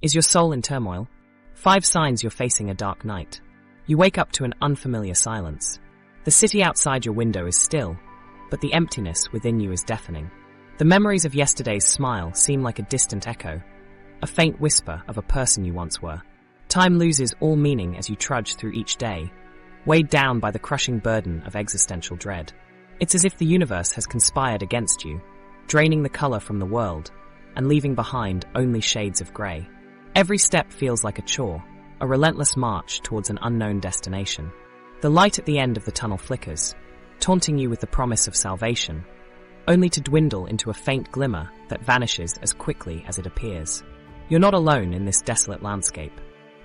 Is your soul in turmoil? 5 signs you're facing a dark night. You wake up to an unfamiliar silence. The city outside your window is still, but the emptiness within you is deafening. The memories of yesterday's smile seem like a distant echo, a faint whisper of a person you once were. Time loses all meaning as you trudge through each day, weighed down by the crushing burden of existential dread. It's as if the universe has conspired against you, draining the color from the world and leaving behind only shades of gray. Every step feels like a chore, a relentless march towards an unknown destination. The light at the end of the tunnel flickers, taunting you with the promise of salvation, only to dwindle into a faint glimmer that vanishes as quickly as it appears. You're not alone in this desolate landscape.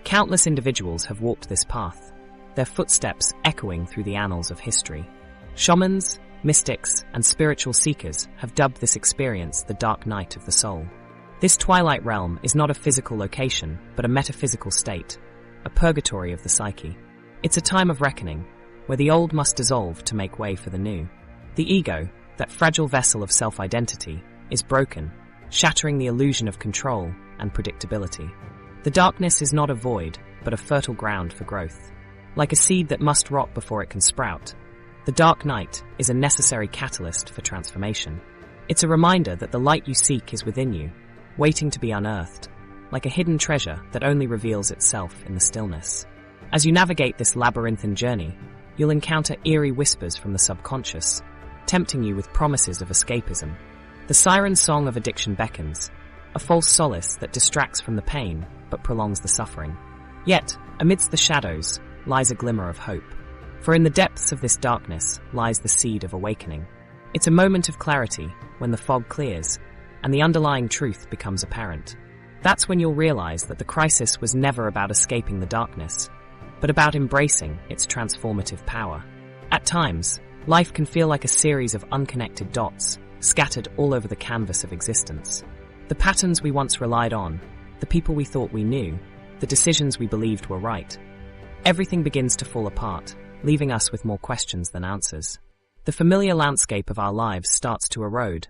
Countless individuals have walked this path, their footsteps echoing through the annals of history. Shamans, mystics, and spiritual seekers have dubbed this experience the dark night of the soul. This twilight realm is not a physical location, but a metaphysical state, a purgatory of the psyche. It's a time of reckoning, where the old must dissolve to make way for the new. The ego, that fragile vessel of self-identity, is broken, shattering the illusion of control and predictability. The darkness is not a void, but a fertile ground for growth. Like a seed that must rot before it can sprout, the dark night is a necessary catalyst for transformation. It's a reminder that the light you seek is within you, waiting to be unearthed, like a hidden treasure that only reveals itself in the stillness. As you navigate this labyrinthine journey, you'll encounter eerie whispers from the subconscious, tempting you with promises of escapism. The siren song of addiction beckons, a false solace that distracts from the pain but prolongs the suffering. Yet, amidst the shadows, lies a glimmer of hope. For in the depths of this darkness lies the seed of awakening. It's a moment of clarity when the fog clears and the underlying truth becomes apparent. That's when you'll realize that the crisis was never about escaping the darkness, but about embracing its transformative power. At times, life can feel like a series of unconnected dots, scattered all over the canvas of existence. The patterns we once relied on, the people we thought we knew, the decisions we believed were right. Everything begins to fall apart, leaving us with more questions than answers. The familiar landscape of our lives starts to erode,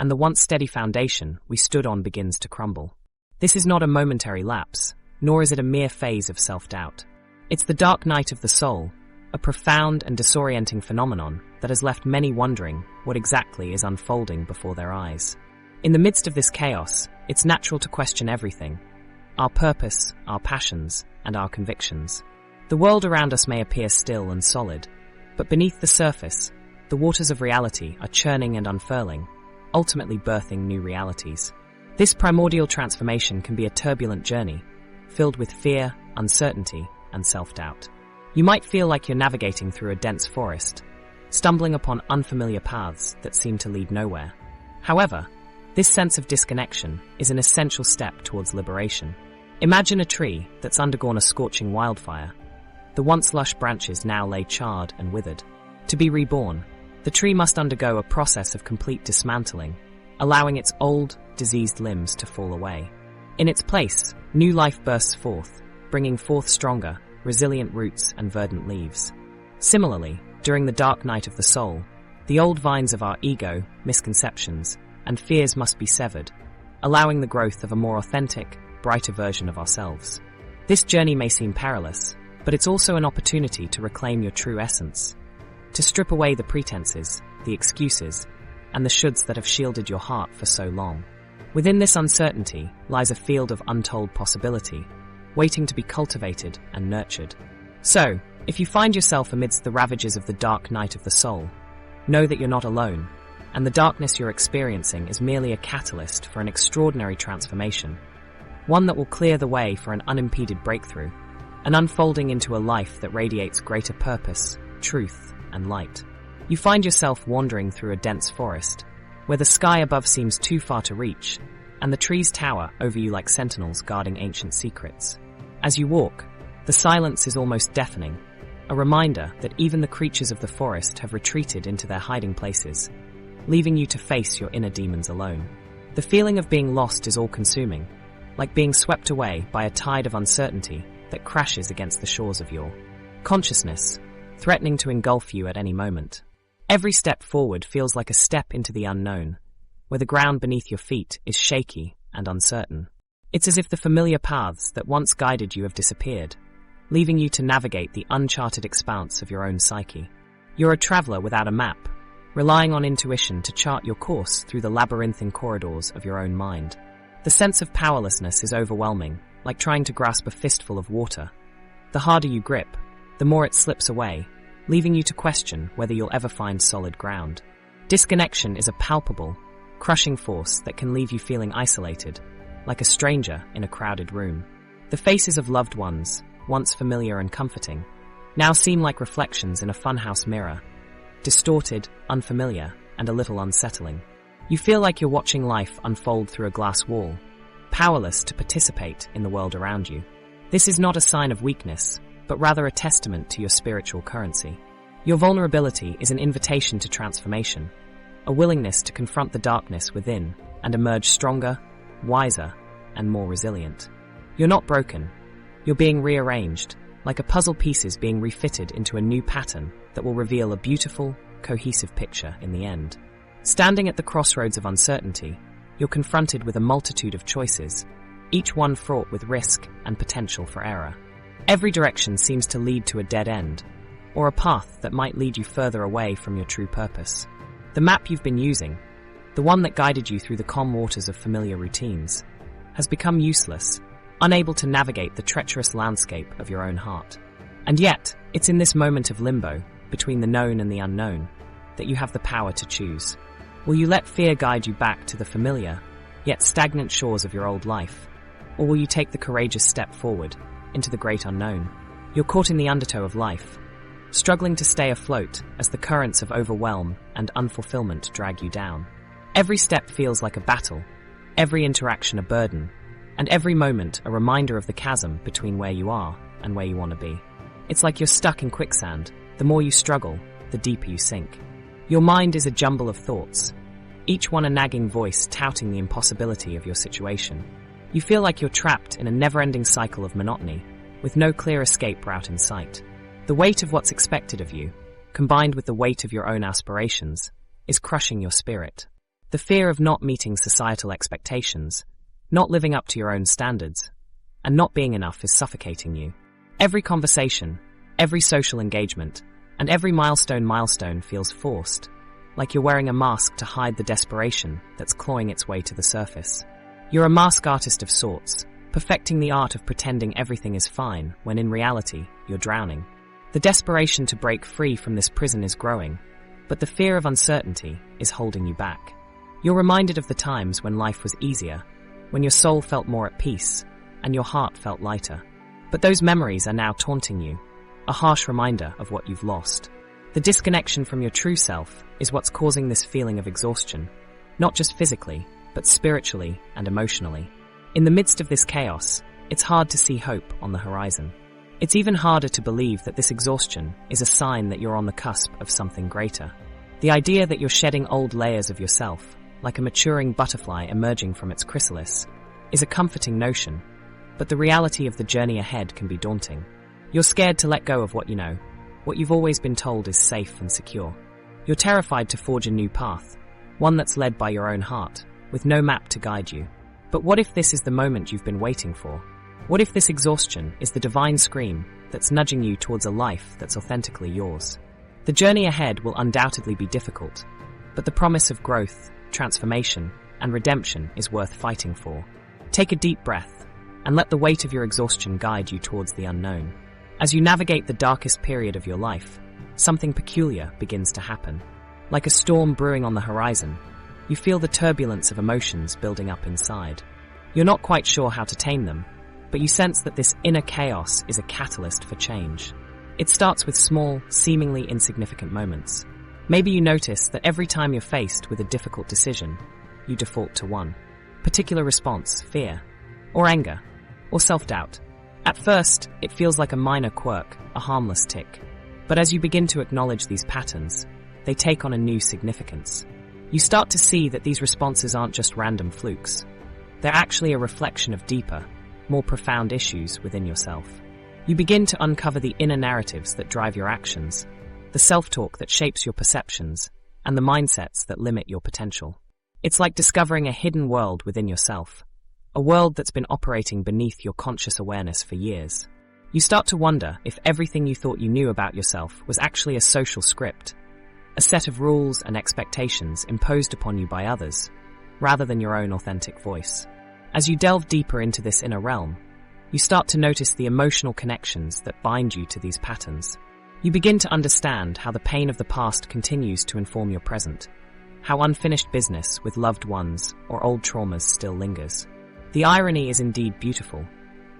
and the once steady foundation we stood on begins to crumble. This is not a momentary lapse, nor is it a mere phase of self-doubt. It's the dark night of the soul, a profound and disorienting phenomenon that has left many wondering what exactly is unfolding before their eyes. In the midst of this chaos, it's natural to question everything: our purpose, our passions, and our convictions. The world around us may appear still and solid, but beneath the surface, the waters of reality are churning and unfurling, ultimately birthing new realities. This primordial transformation can be a turbulent journey, filled with fear, uncertainty, and self-doubt. You might feel like you're navigating through a dense forest, stumbling upon unfamiliar paths that seem to lead nowhere. However, this sense of disconnection is an essential step towards liberation. Imagine a tree that's undergone a scorching wildfire. The once lush branches now lay charred and withered. To be reborn, the tree must undergo a process of complete dismantling, allowing its old, diseased limbs to fall away. In its place, new life bursts forth, bringing forth stronger, resilient roots and verdant leaves. Similarly, during the dark night of the soul, the old vines of our ego, misconceptions, and fears must be severed, allowing the growth of a more authentic, brighter version of ourselves. This journey may seem perilous, but it's also an opportunity to reclaim your true essence, to strip away the pretenses, the excuses, and the shoulds that have shielded your heart for so long. Within this uncertainty lies a field of untold possibility, waiting to be cultivated and nurtured. So, if you find yourself amidst the ravages of the dark night of the soul, know that you're not alone, and the darkness you're experiencing is merely a catalyst for an extraordinary transformation, one that will clear the way for an unimpeded breakthrough, an unfolding into a life that radiates greater purpose, truth, and light. You find yourself wandering through a dense forest, where the sky above seems too far to reach, and the trees tower over you like sentinels guarding ancient secrets. As you walk, the silence is almost deafening, a reminder that even the creatures of the forest have retreated into their hiding places, leaving you to face your inner demons alone. The feeling of being lost is all-consuming, like being swept away by a tide of uncertainty that crashes against the shores of your consciousness, threatening to engulf you at any moment. Every step forward feels like a step into the unknown, where the ground beneath your feet is shaky and uncertain. It's as if the familiar paths that once guided you have disappeared, leaving you to navigate the uncharted expanse of your own psyche. You're a traveler without a map, relying on intuition to chart your course through the labyrinthine corridors of your own mind. The sense of powerlessness is overwhelming, like trying to grasp a fistful of water. The harder you grip, the more it slips away, leaving you to question whether you'll ever find solid ground. Disconnection is a palpable, crushing force that can leave you feeling isolated, like a stranger in a crowded room. The faces of loved ones, once familiar and comforting, now seem like reflections in a funhouse mirror, distorted, unfamiliar, and a little unsettling. You feel like you're watching life unfold through a glass wall, powerless to participate in the world around you. This is not a sign of weakness, but rather a testament to your spiritual currency. Your vulnerability is an invitation to transformation, a willingness to confront the darkness within and emerge stronger, wiser, and more resilient. You're not broken. You're being rearranged, like a puzzle pieces being refitted into a new pattern that will reveal a beautiful, cohesive picture in the end. Standing at the crossroads of uncertainty, you're confronted with a multitude of choices, each one fraught with risk and potential for error. Every direction seems to lead to a dead end, or a path that might lead you further away from your true purpose. The map you've been using, the one that guided you through the calm waters of familiar routines, has become useless, unable to navigate the treacherous landscape of your own heart. And yet, it's in this moment of limbo, between the known and the unknown, that you have the power to choose. Will you let fear guide you back to the familiar, yet stagnant shores of your old life? Or will you take the courageous step forward, into the great unknown? You're caught in the undertow of life, struggling to stay afloat as the currents of overwhelm and unfulfillment drag you down. Every step feels like a battle, every interaction a burden, and every moment a reminder of the chasm between where you are and where you want to be. It's like you're stuck in quicksand. The more you struggle, the deeper you sink. Your mind is a jumble of thoughts, each one a nagging voice touting the impossibility of your situation. You feel like you're trapped in a never-ending cycle of monotony, with no clear escape route in sight. The weight of what's expected of you, combined with the weight of your own aspirations, is crushing your spirit. The fear of not meeting societal expectations, not living up to your own standards, and not being enough is suffocating you. Every conversation, every social engagement, and every milestone feels forced, like you're wearing a mask to hide the desperation that's clawing its way to the surface. You're a mask artist of sorts, perfecting the art of pretending everything is fine when in reality, you're drowning. The desperation to break free from this prison is growing, but the fear of uncertainty is holding you back. You're reminded of the times when life was easier, when your soul felt more at peace, and your heart felt lighter. But those memories are now taunting you, a harsh reminder of what you've lost. The disconnection from your true self is what's causing this feeling of exhaustion, not just physically, but spiritually and emotionally. In the midst of this chaos, it's hard to see hope on the horizon. It's even harder to believe that this exhaustion is a sign that you're on the cusp of something greater. The idea that you're shedding old layers of yourself, like a maturing butterfly emerging from its chrysalis, is a comforting notion, but the reality of the journey ahead can be daunting. You're scared to let go of what you know, what you've always been told is safe and secure. You're terrified to forge a new path, one that's led by your own heart, with no map to guide you. But what if this is the moment you've been waiting for? What if this exhaustion is the divine scream that's nudging you towards a life that's authentically yours? The journey ahead will undoubtedly be difficult, but the promise of growth, transformation, and redemption is worth fighting for. Take a deep breath, and let the weight of your exhaustion guide you towards the unknown. As you navigate the darkest period of your life, something peculiar begins to happen. Like a storm brewing on the horizon, you feel the turbulence of emotions building up inside. You're not quite sure how to tame them, but you sense that this inner chaos is a catalyst for change. It starts with small, seemingly insignificant moments. Maybe you notice that every time you're faced with a difficult decision, you default to one particular response: fear, or anger, or self-doubt. At first, it feels like a minor quirk, a harmless tick. But as you begin to acknowledge these patterns, they take on a new significance. You start to see that these responses aren't just random flukes. They're actually a reflection of deeper, more profound issues within yourself. You begin to uncover the inner narratives that drive your actions, the self-talk that shapes your perceptions, and the mindsets that limit your potential. It's like discovering a hidden world within yourself, a world that's been operating beneath your conscious awareness for years. You start to wonder if everything you thought you knew about yourself was actually a social script, a set of rules and expectations imposed upon you by others, rather than your own authentic voice. As you delve deeper into this inner realm, you start to notice the emotional connections that bind you to these patterns. You begin to understand how the pain of the past continues to inform your present, how unfinished business with loved ones or old traumas still lingers. The irony is indeed beautiful.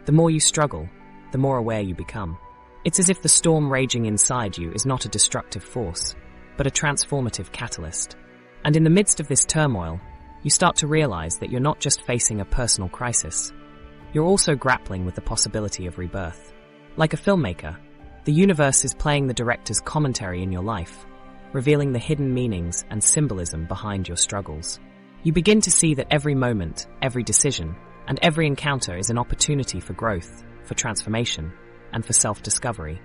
The more you struggle, the more aware you become. It's as if the storm raging inside you is not a destructive force, but a transformative catalyst. And in the midst of this turmoil, you start to realize that you're not just facing a personal crisis, you're also grappling with the possibility of rebirth. Like a filmmaker, the universe is playing the director's commentary in your life, revealing the hidden meanings and symbolism behind your struggles. You begin to see that every moment, every decision, and every encounter is an opportunity for growth, for transformation, and for self-discovery.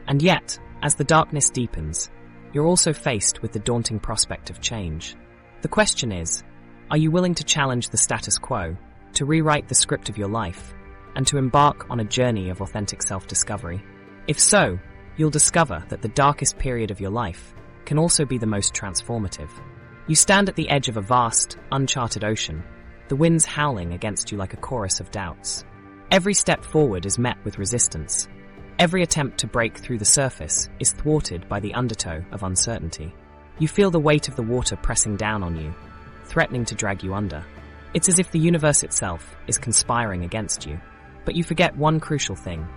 And yet, as the darkness deepens, you're also faced with the daunting prospect of change. The question is, are you willing to challenge the status quo, to rewrite the script of your life, and to embark on a journey of authentic self-discovery? If so, you'll discover that the darkest period of your life can also be the most transformative. You stand at the edge of a vast, uncharted ocean, the winds howling against you like a chorus of doubts. Every step forward is met with resistance. Every attempt to break through the surface is thwarted by the undertow of uncertainty. You feel the weight of the water pressing down on you, threatening to drag you under. It's as if the universe itself is conspiring against you. But you forget one crucial thing.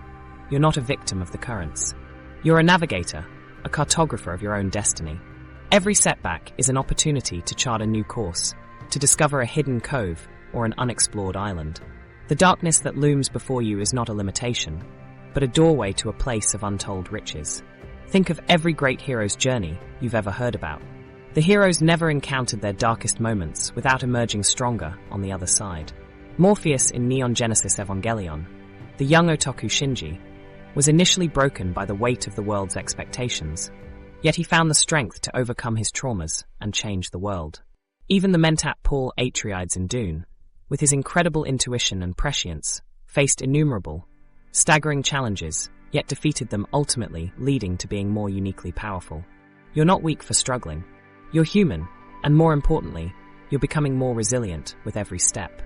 You're not a victim of the currents. You're a navigator, a cartographer of your own destiny. Every setback is an opportunity to chart a new course, to discover a hidden cove or an unexplored island. The darkness that looms before you is not a limitation, but a doorway to a place of untold riches. Think of every great hero's journey you've ever heard about. The heroes never encountered their darkest moments without emerging stronger on the other side. Morpheus in Neon Genesis Evangelion, the young Otaku Shinji, was initially broken by the weight of the world's expectations, yet he found the strength to overcome his traumas and change the world. Even the mentat Paul Atreides in Dune, with his incredible intuition and prescience, faced innumerable, staggering challenges, yet defeated them, ultimately leading to being more uniquely powerful. You're not weak for struggling. You're human, and more importantly, you're becoming more resilient with every step.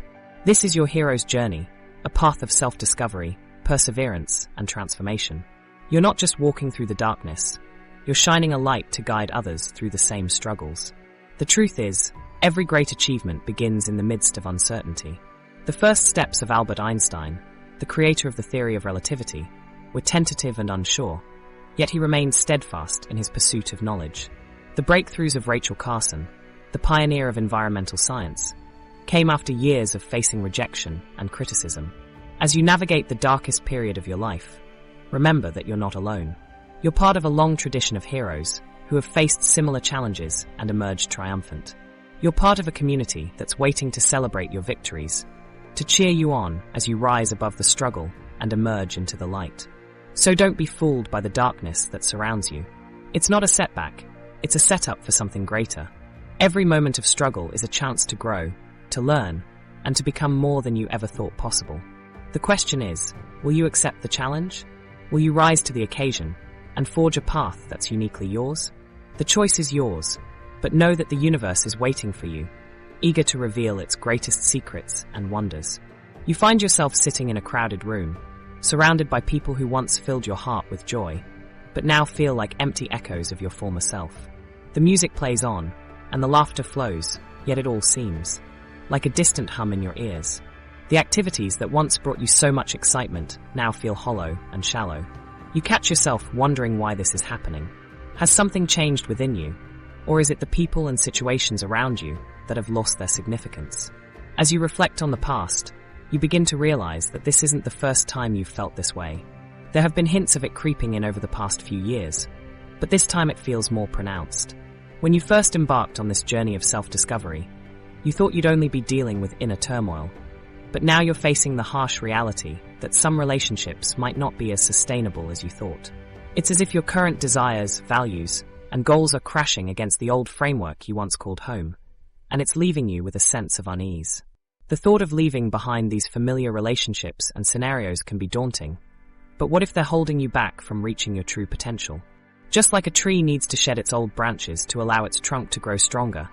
This is your hero's journey, a path of self-discovery, perseverance, and transformation. You're not just walking through the darkness, you're shining a light to guide others through the same struggles. The truth is, every great achievement begins in the midst of uncertainty. The first steps of Albert Einstein, the creator of the theory of relativity, were tentative and unsure, yet he remained steadfast in his pursuit of knowledge. The breakthroughs of Rachel Carson, the pioneer of environmental science, came after years of facing rejection and criticism. As you navigate the darkest period of your life, remember that you're not alone. You're part of a long tradition of heroes who have faced similar challenges and emerged triumphant. You're part of a community that's waiting to celebrate your victories, to cheer you on as you rise above the struggle and emerge into the light. So don't be fooled by the darkness that surrounds you. It's not a setback, it's a setup for something greater. Every moment of struggle is a chance to grow, to learn, and to become more than you ever thought possible. The question is, will you accept the challenge? Will you rise to the occasion and forge a path that's uniquely yours? The choice is yours, but know that the universe is waiting for you, eager to reveal its greatest secrets and wonders. You find yourself sitting in a crowded room, surrounded by people who once filled your heart with joy, but now feel like empty echoes of your former self. The music plays on, and the laughter flows, yet it all seems like a distant hum in your ears. The activities that once brought you so much excitement now feel hollow and shallow. You catch yourself wondering why this is happening. Has something changed within you? Or is it the people and situations around you that have lost their significance? As you reflect on the past, you begin to realize that this isn't the first time you've felt this way. There have been hints of it creeping in over the past few years, but this time it feels more pronounced. When you first embarked on this journey of self-discovery, you thought you'd only be dealing with inner turmoil, but now you're facing the harsh reality that some relationships might not be as sustainable as you thought. It's as if your current desires, values, and goals are crashing against the old framework you once called home, and it's leaving you with a sense of unease. The thought of leaving behind these familiar relationships and scenarios can be daunting. But what if they're holding you back from reaching your true potential? Just like a tree needs to shed its old branches to allow its trunk to grow stronger,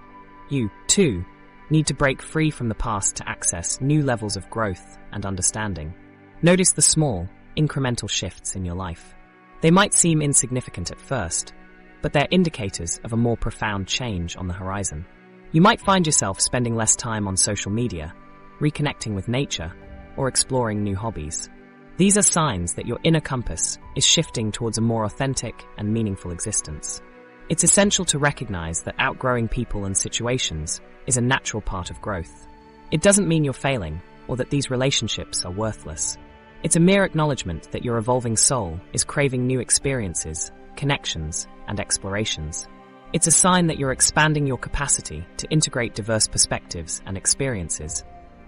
you, too, need to break free from the past to access new levels of growth and understanding. Notice the small, incremental shifts in your life. They might seem insignificant at first, but they're indicators of a more profound change on the horizon. You might find yourself spending less time on social media, reconnecting with nature, or exploring new hobbies. These are signs that your inner compass is shifting towards a more authentic and meaningful existence. It's essential to recognize that outgrowing people and situations is a natural part of growth. It doesn't mean you're failing or that these relationships are worthless. It's a mere acknowledgement that your evolving soul is craving new experiences, connections, and explorations. It's a sign that you're expanding your capacity to integrate diverse perspectives and experiences,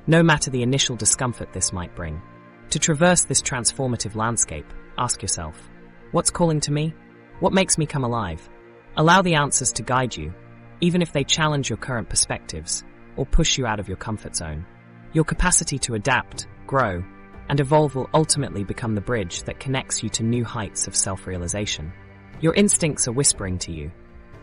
no matter the initial discomfort this might bring. To traverse this transformative landscape, ask yourself, what's calling to me? What makes me come alive? Allow the answers to guide you, even if they challenge your current perspectives or push you out of your comfort zone. Your capacity to adapt, grow, and evolve will ultimately become the bridge that connects you to new heights of self-realization. Your instincts are whispering to you,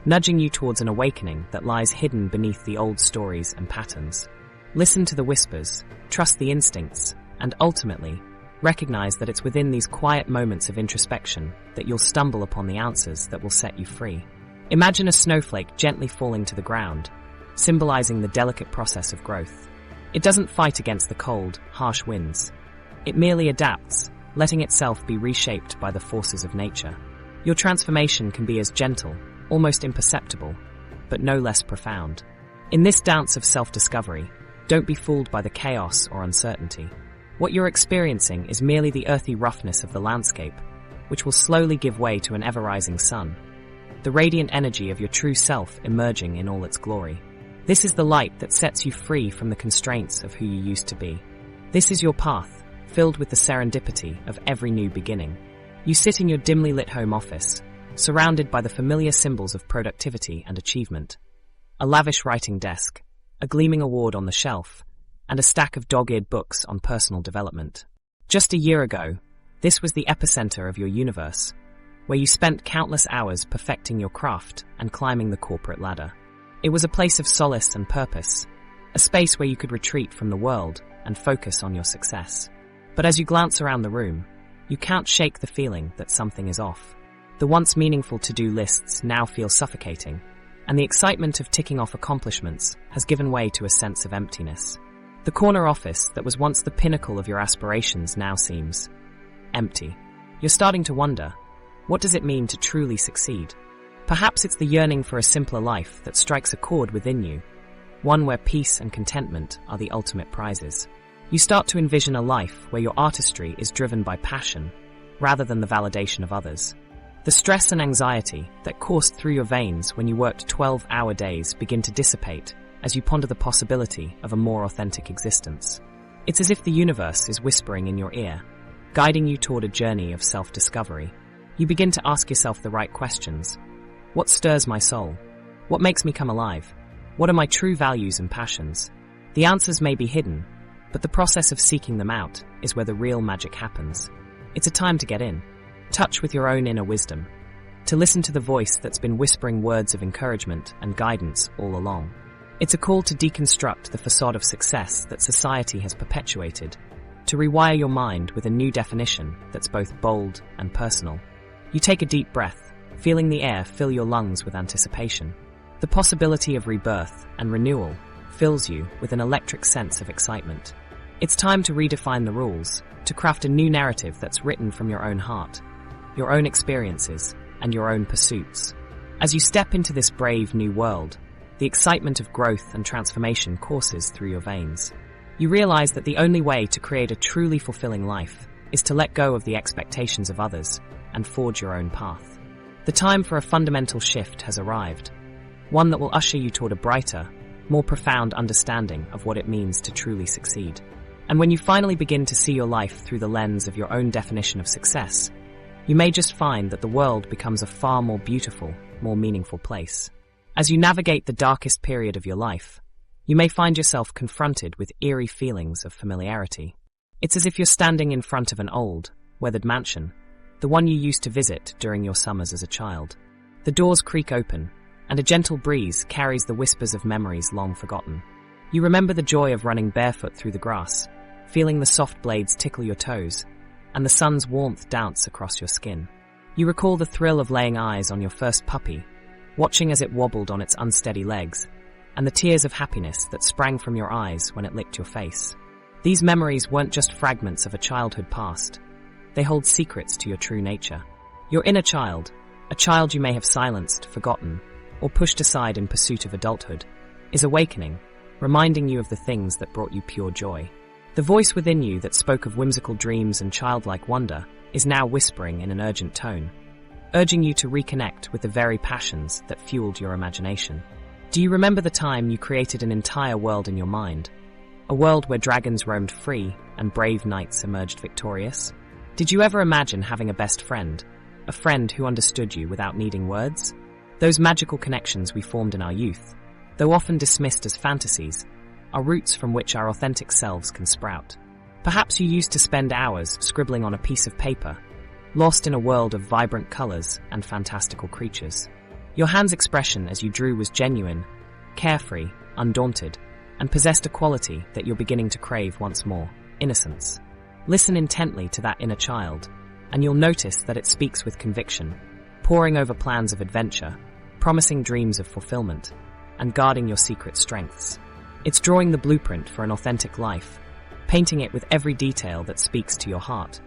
nudging you towards an awakening that lies hidden beneath the old stories and patterns. Listen to the whispers, trust the instincts, and ultimately, recognize that it's within these quiet moments of introspection that you'll stumble upon the answers that will set you free. Imagine a snowflake gently falling to the ground, symbolizing the delicate process of growth. It doesn't fight against the cold, harsh winds. It merely adapts, letting itself be reshaped by the forces of nature. Your transformation can be as gentle, almost imperceptible, but no less profound. In this dance of self-discovery, don't be fooled by the chaos or uncertainty. What you're experiencing is merely the earthy roughness of the landscape, which will slowly give way to an ever-rising sun, the radiant energy of your true self emerging in all its glory. This is the light that sets you free from the constraints of who you used to be. This is your path, filled with the serendipity of every new beginning. You sit in your dimly lit home office, surrounded by the familiar symbols of productivity and achievement. A lavish writing desk, a gleaming award on the shelf, and a stack of dog-eared books on personal development. Just a year ago, this was the epicenter of your universe, where you spent countless hours perfecting your craft and climbing the corporate ladder. It was a place of solace and purpose, a space where you could retreat from the world and focus on your success. But as you glance around the room, you can't shake the feeling that something is off. The once meaningful to-do lists now feel suffocating, and the excitement of ticking off accomplishments has given way to a sense of emptiness. The corner office that was once the pinnacle of your aspirations now seems empty. You're starting to wonder, what does it mean to truly succeed? Perhaps it's the yearning for a simpler life that strikes a chord within you, one where peace and contentment are the ultimate prizes. You start to envision a life where your artistry is driven by passion, rather than the validation of others. The stress and anxiety that coursed through your veins when you worked 12-hour days begin to dissipate as you ponder the possibility of a more authentic existence. It's as if the universe is whispering in your ear, guiding you toward a journey of self-discovery. You begin to ask yourself the right questions. What stirs my soul? What makes me come alive? What are my true values and passions? The answers may be hidden, but the process of seeking them out is where the real magic happens. It's a time to get in touch with your own inner wisdom, to listen to the voice that's been whispering words of encouragement and guidance all along. It's a call to deconstruct the facade of success that society has perpetuated, to rewire your mind with a new definition that's both bold and personal. You take a deep breath, feeling the air fill your lungs with anticipation. The possibility of rebirth and renewal fills you with an electric sense of excitement. It's time to redefine the rules, to craft a new narrative that's written from your own heart, your own experiences, and your own pursuits. As you step into this brave new world, the excitement of growth and transformation courses through your veins. You realize that the only way to create a truly fulfilling life is to let go of the expectations of others and forge your own path. The time for a fundamental shift has arrived, one that will usher you toward a brighter, more profound understanding of what it means to truly succeed. And when you finally begin to see your life through the lens of your own definition of success, you may just find that the world becomes a far more beautiful, more meaningful place. As you navigate the darkest period of your life, you may find yourself confronted with eerie feelings of familiarity. It's as if you're standing in front of an old, weathered mansion, the one you used to visit during your summers as a child. The doors creak open, and a gentle breeze carries the whispers of memories long forgotten. You remember the joy of running barefoot through the grass, feeling the soft blades tickle your toes, and the sun's warmth dance across your skin. You recall the thrill of laying eyes on your first puppy, watching as it wobbled on its unsteady legs, and the tears of happiness that sprang from your eyes when it licked your face. These memories weren't just fragments of a childhood past. They hold secrets to your true nature. Your inner child, a child you may have silenced, forgotten, or pushed aside in pursuit of adulthood, is awakening, reminding you of the things that brought you pure joy. The voice within you that spoke of whimsical dreams and childlike wonder is now whispering in an urgent tone, urging you to reconnect with the very passions that fueled your imagination. Do you remember the time you created an entire world in your mind? A world where dragons roamed free and brave knights emerged victorious? Did you ever imagine having a best friend, a friend who understood you without needing words? Those magical connections we formed in our youth, though often dismissed as fantasies, are roots from which our authentic selves can sprout. Perhaps you used to spend hours scribbling on a piece of paper, lost in a world of vibrant colors and fantastical creatures. Your hand's expression as you drew was genuine, carefree, undaunted, and possessed a quality that you're beginning to crave once more: innocence. Listen intently to that inner child, and you'll notice that it speaks with conviction, poring over plans of adventure, promising dreams of fulfillment, and guarding your secret strengths. It's drawing the blueprint for an authentic life, painting it with every detail that speaks to your heart,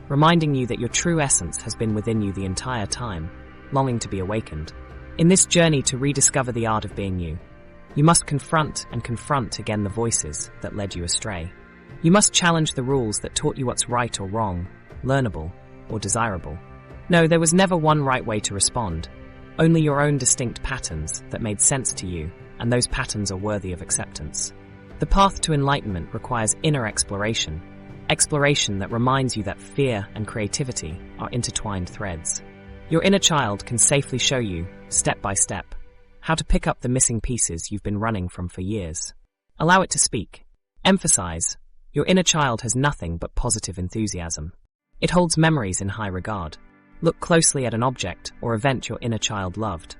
reminding you that your true essence has been within you the entire time, longing to be awakened. In this journey to rediscover the art of being you, you must confront again the voices that led you astray. You must challenge the rules that taught you what's right or wrong, learnable or desirable. No, there was never one right way to respond, only your own distinct patterns that made sense to you, and those patterns are worthy of acceptance. The path to enlightenment requires inner exploration that reminds you that fear and creativity are intertwined threads. Your inner child can safely show you, step by step, how to pick up the missing pieces you've been running from for years. Allow it to speak. Emphasize, your inner child has nothing but positive enthusiasm. It holds memories in high regard. Look closely at an object or event your inner child loved.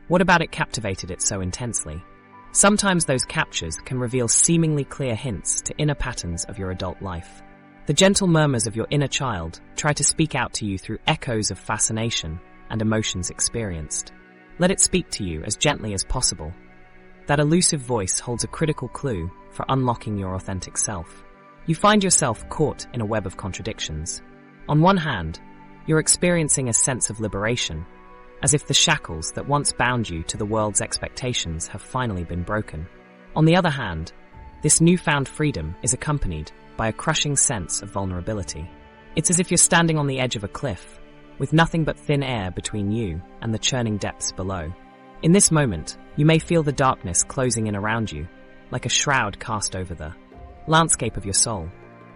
What about it captivated it so intensely? Sometimes those captures can reveal seemingly clear hints to inner patterns of your adult life. The gentle murmurs of your inner child try to speak out to you through echoes of fascination and emotions experienced. Let it speak to you as gently as possible. That elusive voice holds a critical clue for unlocking your authentic self. You find yourself caught in a web of contradictions. On one hand, you're experiencing a sense of liberation, as if the shackles that once bound you to the world's expectations have finally been broken. On the other hand, this newfound freedom is accompanied by a crushing sense of vulnerability. It's as if you're standing on the edge of a cliff, with nothing but thin air between you and the churning depths below. In this moment, you may feel the darkness closing in around you, like a shroud cast over the landscape of your soul.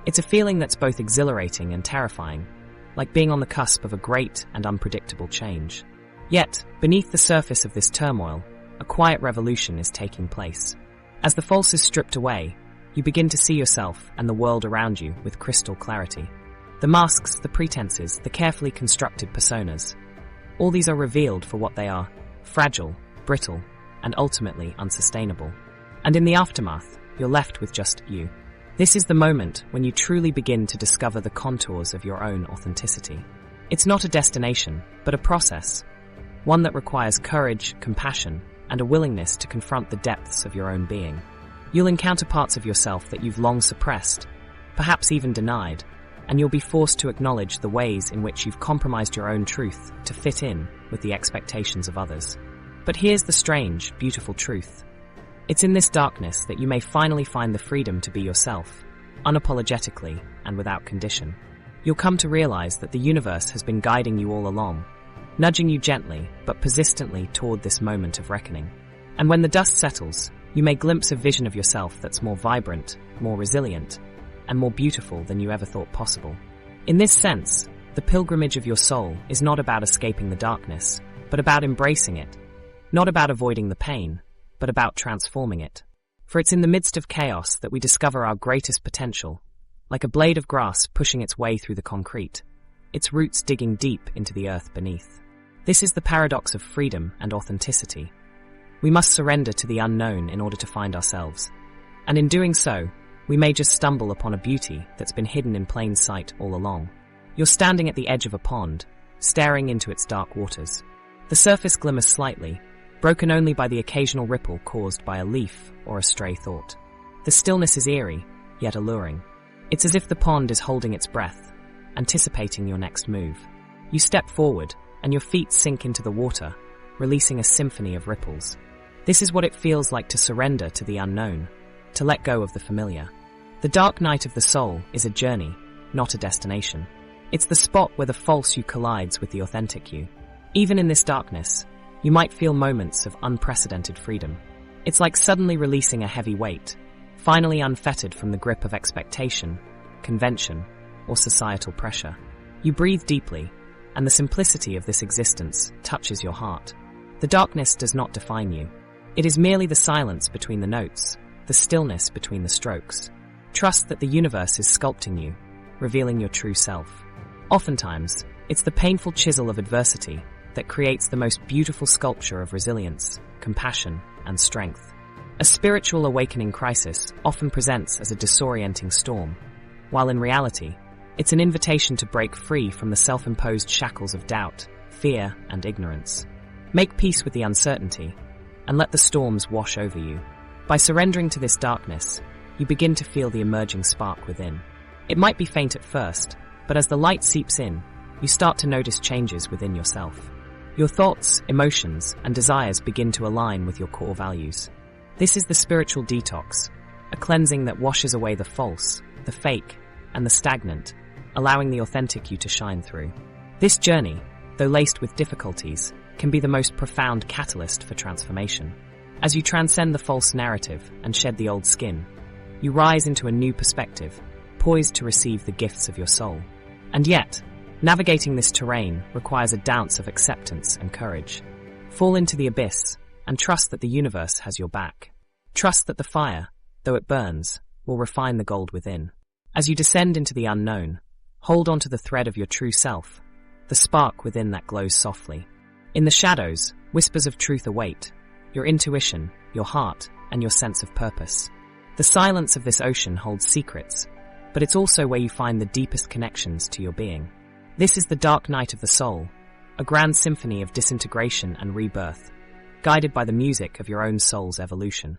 It's a feeling that's both exhilarating and terrifying, like being on the cusp of a great and unpredictable change. Yet, beneath the surface of this turmoil, a quiet revolution is taking place. As the false is stripped away, you begin to see yourself and the world around you with crystal clarity. The masks, the pretenses, the carefully constructed personas, all these are revealed for what they are: fragile, brittle, and ultimately unsustainable. And in the aftermath, you're left with just you. This is the moment when you truly begin to discover the contours of your own authenticity. It's not a destination, but a process, one that requires courage, compassion, and a willingness to confront the depths of your own being. You'll encounter parts of yourself that you've long suppressed, perhaps even denied, and you'll be forced to acknowledge the ways in which you've compromised your own truth to fit in with the expectations of others. But here's the strange, beautiful truth. It's in this darkness that you may finally find the freedom to be yourself, unapologetically and without condition. You'll come to realize that the universe has been guiding you all along, nudging you gently but persistently toward this moment of reckoning. And when the dust settles, you may glimpse a vision of yourself that's more vibrant, more resilient, and more beautiful than you ever thought possible. In this sense, the pilgrimage of your soul is not about escaping the darkness, but about embracing it. Not about avoiding the pain, but about transforming it. For it's in the midst of chaos that we discover our greatest potential, like a blade of grass pushing its way through the concrete, its roots digging deep into the earth beneath. This is the paradox of freedom and authenticity. We must surrender to the unknown in order to find ourselves. And in doing so, we may just stumble upon a beauty that's been hidden in plain sight all along. You're standing at the edge of a pond, staring into its dark waters. The surface glimmers slightly, broken only by the occasional ripple caused by a leaf or a stray thought. The stillness is eerie, yet alluring. It's as if the pond is holding its breath, anticipating your next move. You step forward, and your feet sink into the water, releasing a symphony of ripples. This is what it feels like to surrender to the unknown, to let go of the familiar. The dark night of the soul is a journey, not a destination. It's the spot where the false you collides with the authentic you. Even in this darkness, you might feel moments of unprecedented freedom. It's like suddenly releasing a heavy weight, finally unfettered from the grip of expectation, convention, or societal pressure. You breathe deeply, and the simplicity of this existence touches your heart. The darkness does not define you. It is merely the silence between the notes, the stillness between the strokes. Trust that the universe is sculpting you, revealing your true self. Oftentimes, it's the painful chisel of adversity that creates the most beautiful sculpture of resilience, compassion, and strength. A spiritual awakening crisis often presents as a disorienting storm, while in reality, it's an invitation to break free from the self-imposed shackles of doubt, fear, and ignorance. Make peace with the uncertainty, and let the storms wash over you. By surrendering to this darkness, you begin to feel the emerging spark within. It might be faint at first, but as the light seeps in, you start to notice changes within yourself. Your thoughts, emotions, and desires begin to align with your core values. This is the spiritual detox, a cleansing that washes away the false, the fake, and the stagnant, allowing the authentic you to shine through. This journey, though laced with difficulties, can be the most profound catalyst for transformation. As you transcend the false narrative and shed the old skin, you rise into a new perspective, poised to receive the gifts of your soul. And yet, navigating this terrain requires a dance of acceptance and courage. Fall into the abyss and trust that the universe has your back. Trust that the fire, though it burns, will refine the gold within. As you descend into the unknown, hold on to the thread of your true self, the spark within that glows softly. In the shadows, whispers of truth await, your intuition, your heart, and your sense of purpose. The silence of this ocean holds secrets, but it's also where you find the deepest connections to your being. This is the dark night of the soul, a grand symphony of disintegration and rebirth, guided by the music of your own soul's evolution.